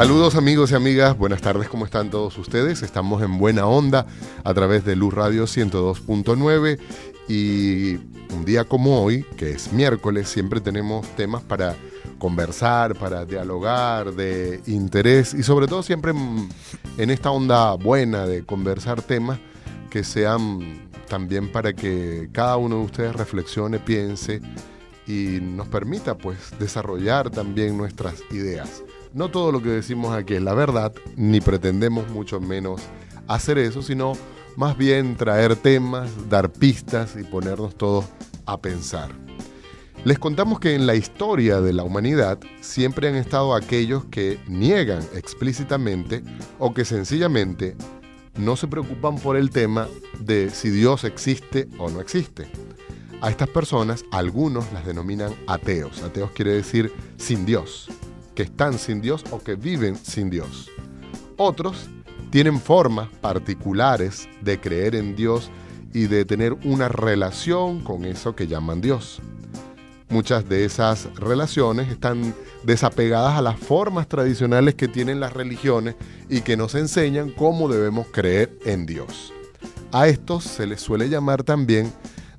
Saludos amigos y amigas, buenas tardes, ¿cómo están todos ustedes? Estamos en Buena Onda a través de Luz Radio 102.9 y un día como hoy, que es miércoles, siempre tenemos temas para conversar, para dialogar, de interés y sobre todo siempre en esta onda buena de conversar temas que sean también para que cada uno de ustedes reflexione, piense y nos permita pues desarrollar también nuestras ideas. No todo lo que decimos aquí es la verdad, ni pretendemos mucho menos hacer eso, sino más bien traer temas, dar pistas y ponernos todos a pensar. Les contamos que en la historia de la humanidad siempre han estado aquellos que niegan explícitamente o que sencillamente no se preocupan por el tema de si Dios existe o no existe. A estas personas, algunos las denominan ateos. Ateos quiere decir sin Dios, que están sin Dios o que viven sin Dios. Otros tienen formas particulares de creer en Dios y de tener una relación con eso que llaman Dios. Muchas de esas relaciones están desapegadas a las formas tradicionales que tienen las religiones y que nos enseñan cómo debemos creer en Dios. A estos se les suele llamar también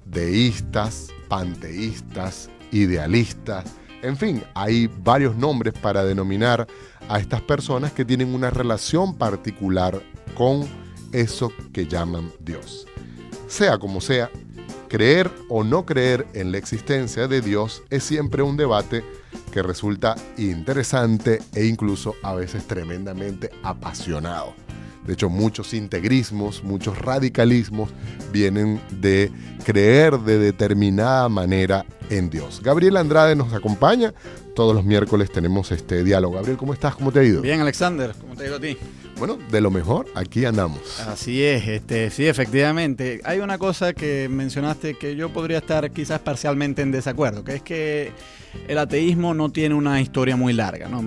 deístas, panteístas, idealistas. En fin, hay varios nombres para denominar a estas personas que tienen una relación particular con eso que llaman Dios. Sea como sea, creer o no creer en la existencia de Dios es siempre un debate que resulta interesante e incluso a veces tremendamente apasionado. De hecho, muchos integrismos, muchos radicalismos vienen de creer de determinada manera en Dios. Gabriel Andrade nos acompaña. Todos los miércoles tenemos este diálogo. Gabriel, ¿cómo estás? ¿Cómo te ha ido? Bien, Alexander. ¿Cómo te ha ido a ti? Bueno, de lo mejor, aquí andamos. Así es, sí, efectivamente. Hay una cosa que mencionaste que yo podría estar quizás parcialmente en desacuerdo, que es que el ateísmo no tiene una historia muy larga, ¿no?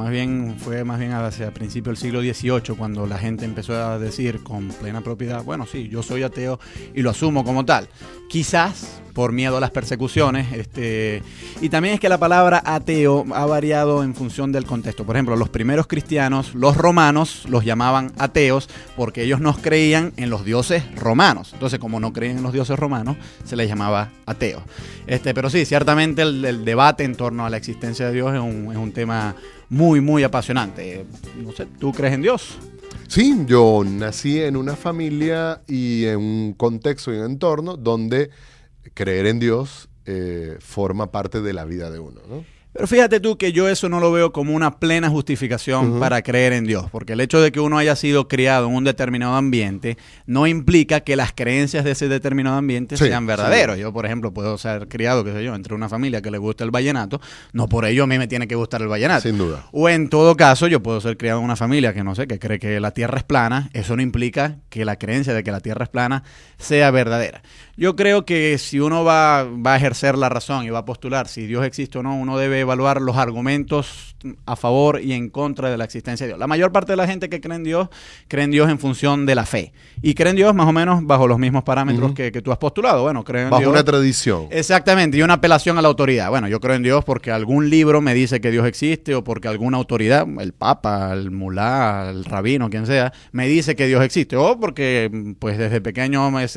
Fue hacia principios del siglo XVIII cuando la gente empezó a decir con plena propiedad, bueno, sí, yo soy ateo y lo asumo como tal. Quizás por miedo a las persecuciones, y también es que la palabra ateo ha variado en función del contexto. Por ejemplo, los primeros cristianos, los romanos, los llamaban ateos porque ellos no creían en los dioses romanos. Entonces, como no creían en los dioses romanos, se les llamaba ateos. Pero sí, ciertamente el debate en torno a la existencia de Dios es un tema muy, muy apasionante. No sé, ¿tú crees en Dios? Sí, yo nací en una familia y en un contexto y un entorno donde creer en Dios forma parte de la vida de uno, ¿no? Pero fíjate tú que yo eso no lo veo como una plena justificación para creer en Dios, porque el hecho de que uno haya sido criado en un determinado ambiente no implica que las creencias de ese determinado ambiente sean verdaderos. Sí. Yo, por ejemplo, puedo ser criado, qué sé yo, entre una familia que le gusta el vallenato, no por ello a mí me tiene que gustar el vallenato. Sin duda. O en todo caso, yo puedo ser criado en una familia que no sé, que cree que la Tierra es plana. Eso no implica que la creencia de que la Tierra es plana sea verdadera. Yo creo que si uno va a ejercer la razón y va a postular si Dios existe o no, uno debe evaluar los argumentos a favor y en contra de la existencia de Dios. La mayor parte de la gente que cree en Dios en función de la fe. Y cree en Dios más o menos bajo los mismos parámetros que tú has postulado. Bueno, creo en Dios. Bajo una tradición. Exactamente, y una apelación a la autoridad. Bueno, yo creo en Dios porque algún libro me dice que Dios existe o porque alguna autoridad, el papa, el mulá, el rabino, quien sea, me dice que Dios existe. O porque pues desde pequeño he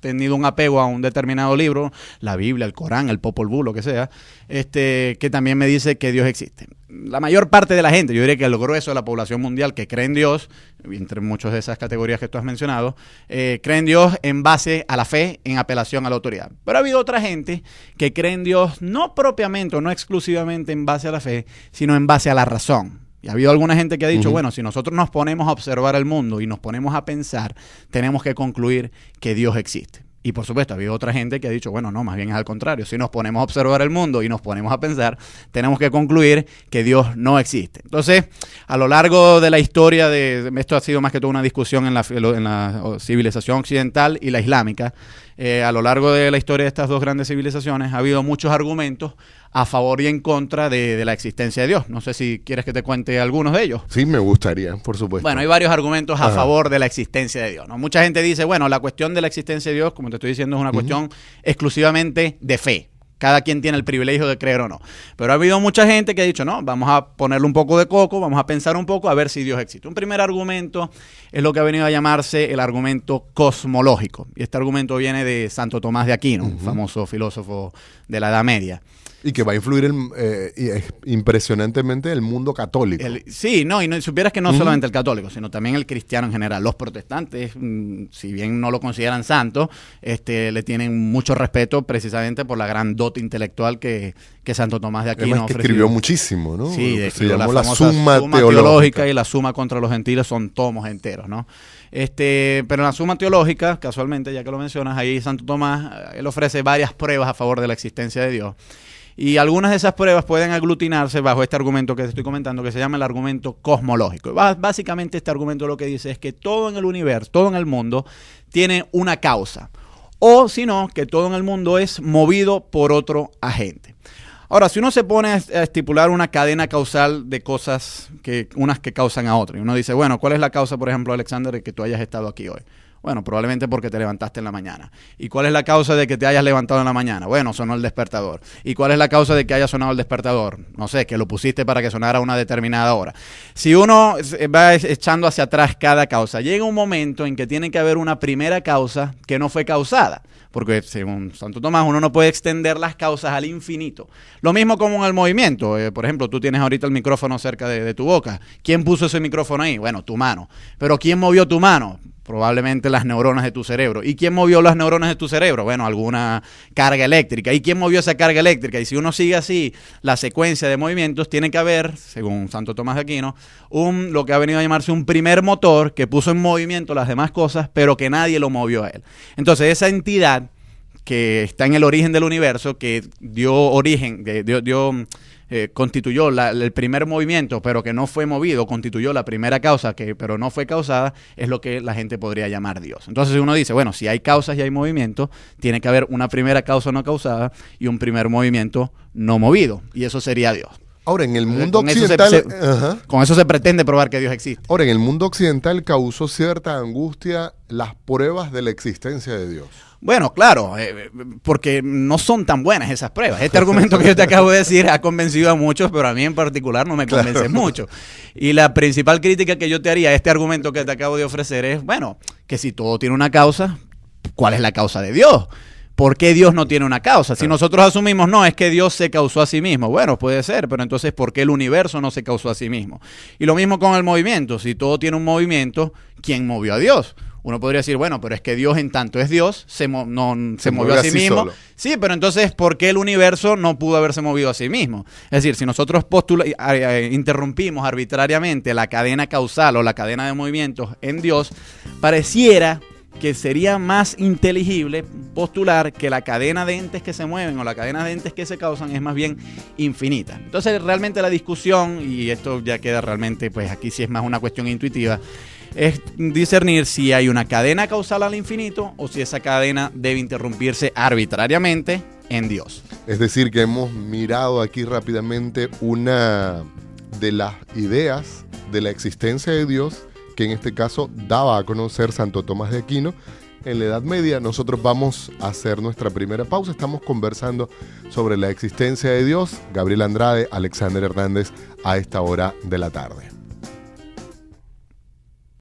tenido un apego a un determinado libro, la Biblia, el Corán, el Popol Vuh, lo que sea, que también me dice que Dios existe. La mayor parte de la gente, yo diría que el grueso de la población mundial que cree en Dios, entre muchas de esas categorías que tú has mencionado, cree en Dios en base a la fe, en apelación a la autoridad. Pero ha habido otra gente que cree en Dios no propiamente o no exclusivamente en base a la fe, sino en base a la razón. Y ha habido alguna gente que ha dicho, bueno, si nosotros nos ponemos a observar el mundo y nos ponemos a pensar, tenemos que concluir que Dios existe. Y por supuesto, ha habido otra gente que ha dicho, bueno, no, más bien es al contrario. Si nos ponemos a observar el mundo y nos ponemos a pensar, tenemos que concluir que Dios no existe. Entonces, a lo largo de la historia, esto ha sido más que todo una discusión en la civilización occidental y la islámica. A lo largo de la historia de estas dos grandes civilizaciones ha habido muchos argumentos a favor y en contra de la existencia de Dios. No sé si quieres que te cuente algunos de ellos. Sí, me gustaría, por supuesto. Bueno, hay varios argumentos a favor de la existencia de Dios, ¿no? Mucha gente dice, bueno, la cuestión de la existencia de Dios, como te estoy diciendo, es una cuestión exclusivamente de fe. cada quien tiene el privilegio de creer o no. Pero ha habido mucha gente que ha dicho, no, vamos a ponerle un poco de coco, vamos a pensar un poco a ver si Dios existe. Un primer argumento es lo que ha venido a llamarse el argumento cosmológico. Y este argumento viene de Santo Tomás de Aquino, un famoso filósofo de la Edad Media. Y que va a influir impresionantemente el mundo católico. Sí, no, y supieras que no solamente el católico, sino también el cristiano en general. Los protestantes, si bien no lo consideran santo, le tienen mucho respeto precisamente por la gran dote intelectual que Santo Tomás de Aquino ofreció. Escribió muchísimo, ¿no? Sí, se llamó la Summa Teológica y la Suma contra los Gentiles son tomos enteros, ¿no? Pero en la Suma Teológica, casualmente, ya que lo mencionas, ahí Santo Tomás, él ofrece varias pruebas a favor de la existencia de Dios. Y algunas de esas pruebas pueden aglutinarse bajo este argumento que te estoy comentando, que se llama el argumento cosmológico. Básicamente este argumento lo que dice es que todo en el universo, todo en el mundo, tiene una causa. O si no, que todo en el mundo es movido por otro agente. Ahora, si uno se pone a estipular una cadena causal de cosas, unas que causan a otras, y uno dice, bueno, ¿cuál es la causa, por ejemplo, Alexander, de que tú hayas estado aquí hoy? Bueno, probablemente porque te levantaste en la mañana. ¿Y cuál es la causa de que te hayas levantado en la mañana? Bueno, sonó el despertador. ¿Y cuál es la causa de que haya sonado el despertador? No sé, que lo pusiste para que sonara a una determinada hora. Si uno va echando hacia atrás cada causa, llega un momento en que tiene que haber una primera causa que no fue causada. Porque según Santo Tomás, uno no puede extender las causas al infinito. Lo mismo como en el movimiento. Por ejemplo, tú tienes ahorita el micrófono cerca de tu boca. ¿Quién puso ese micrófono ahí? Bueno, tu mano. ¿Pero quién movió tu mano? Probablemente las neuronas de tu cerebro. ¿Y quién movió las neuronas de tu cerebro? Bueno, alguna carga eléctrica. ¿Y quién movió esa carga eléctrica? Y si uno sigue así la secuencia de movimientos, tiene que haber, según Santo Tomás de Aquino, lo que ha venido a llamarse un primer motor que puso en movimiento las demás cosas, pero que nadie lo movió a él. Entonces, esa entidad que está en el origen del universo, que dio origen, constituyó el primer movimiento, pero que no fue movido, constituyó la primera causa, pero no fue causada, es lo que la gente podría llamar Dios. Entonces uno dice, bueno, si hay causas y hay movimiento, tiene que haber una primera causa no causada y un primer movimiento no movido, y eso sería Dios. Ahora, en el mundo occidental... Con eso se pretende probar que Dios existe. Ahora, en el mundo occidental causó cierta angustia las pruebas de la existencia de Dios. Bueno, claro, porque no son tan buenas esas pruebas. Este argumento que yo te acabo de decir ha convencido a muchos, pero a mí en particular no me convence mucho. Y la principal crítica que yo te haría a este argumento que te acabo de ofrecer es, bueno, que si todo tiene una causa, ¿cuál es la causa de Dios? ¿Por qué Dios no tiene una causa? Si nosotros asumimos, no, es que Dios se causó a sí mismo. Bueno, puede ser, pero entonces, ¿por qué el universo no se causó a sí mismo? Y lo mismo con el movimiento. Si todo tiene un movimiento, ¿quién movió a Dios? Uno podría decir, bueno, pero es que Dios en tanto es Dios, se movió a sí mismo. Solo. Sí, pero entonces, ¿por qué el universo no pudo haberse movido a sí mismo? Es decir, si nosotros interrumpimos arbitrariamente la cadena causal o la cadena de movimientos en Dios, pareciera que sería más inteligible postular que la cadena de entes que se mueven o la cadena de entes que se causan es más bien infinita. Entonces, realmente la discusión, y esto ya queda realmente, pues aquí sí es más una cuestión intuitiva, es discernir si hay una cadena causal al infinito o si esa cadena debe interrumpirse arbitrariamente en Dios. Es decir, que hemos mirado aquí rápidamente una de las ideas de la existencia de Dios que en este caso daba a conocer Santo Tomás de Aquino en la Edad Media. Nosotros vamos a hacer nuestra primera pausa. Estamos conversando sobre la existencia de Dios. Gabriel Andrade, Alexander Hernández, a esta hora de la tarde.